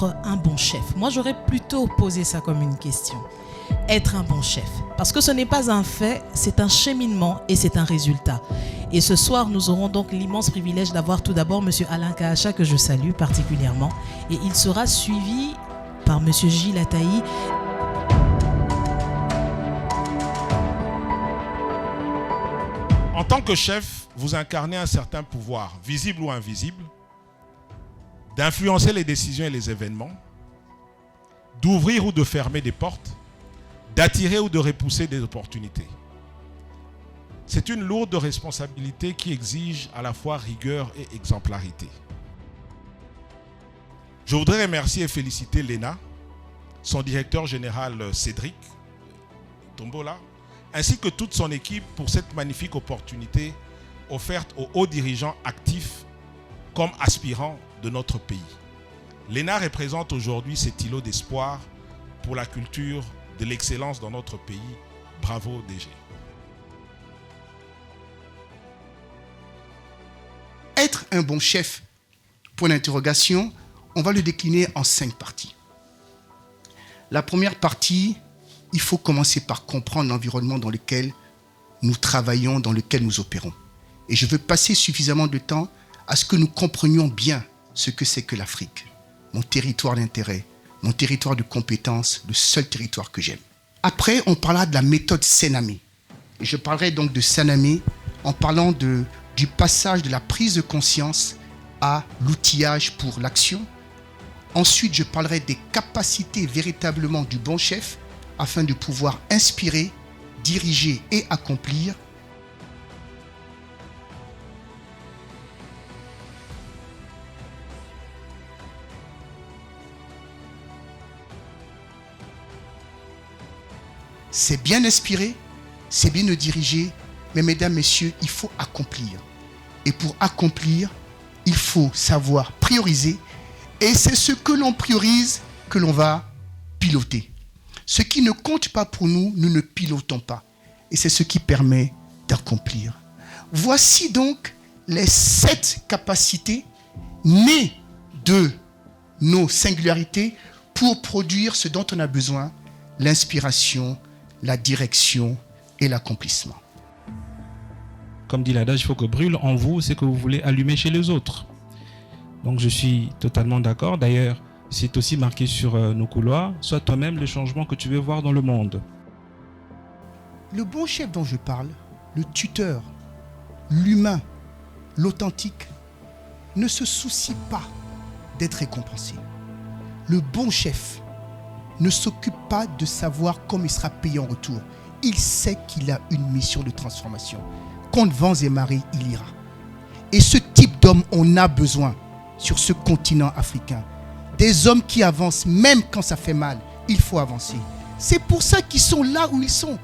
être un bon chef? Moi, j'aurais plutôt posé ça comme une question. Être un bon chef. Parce que ce n'est pas un fait, c'est un cheminement et c'est un résultat. Et ce soir, nous aurons donc l'immense privilège d'avoir tout d'abord M. Alain Kahacha, que je salue particulièrement. Et il sera suivi par M. Gilles Ataï. En tant que chef, vous incarnez un certain pouvoir, visible ou invisible, d'influencer les décisions et les événements, d'ouvrir ou de fermer des portes, d'attirer ou de repousser des opportunités. C'est une lourde responsabilité qui exige à la fois rigueur et exemplarité. Je voudrais remercier et féliciter Léna, son directeur général Cédric Tombola, ainsi que toute son équipe pour cette magnifique opportunité offerte aux hauts dirigeants actifs comme aspirants de notre pays. Léna représente aujourd'hui cet îlot d'espoir pour la culture de l'excellence dans notre pays. Bravo DG. Être un bon chef, point d'interrogation, on va le décliner en 5 parties. La première partie, il faut commencer par comprendre l'environnement dans lequel nous travaillons, dans lequel nous opérons. Et je veux passer suffisamment de temps à ce que nous comprenions bien ce que c'est que l'Afrique. Mon territoire d'intérêt, mon territoire de compétence, le seul territoire que j'aime. Après, on parlera de la méthode Sename. Et je parlerai donc de Sename en parlant du passage de la prise de conscience à l'outillage pour l'action. Ensuite, je parlerai des capacités véritablement du bon chef afin de pouvoir inspirer, diriger et accomplir. C'est bien inspirer, c'est bien de diriger, mais mesdames, messieurs, il faut accomplir. Et pour accomplir, il faut savoir prioriser. Et c'est ce que l'on priorise que l'on va piloter. Ce qui ne compte pas pour nous, nous ne pilotons pas. Et c'est ce qui permet d'accomplir. Voici donc les 7 capacités nées de nos singularités pour produire ce dont on a besoin, l'inspiration, la direction et l'accomplissement. Comme dit l'adage, il faut que brûle en vous ce que vous voulez allumer chez les autres. Donc je suis totalement d'accord. D'ailleurs, c'est aussi marqué sur nos couloirs. Sois toi-même le changement que tu veux voir dans le monde. Le bon chef dont je parle, le tuteur, l'humain, l'authentique, ne se soucie pas d'être récompensé. Le bon chef ne s'occupe pas de savoir comment il sera payé en retour. Il sait qu'il a une mission de transformation. Contre vents et marées, il ira. Et ce type d'homme, on a besoin sur ce continent africain. Des hommes qui avancent, même quand ça fait mal, il faut avancer. C'est pour ça qu'ils sont là où ils sont.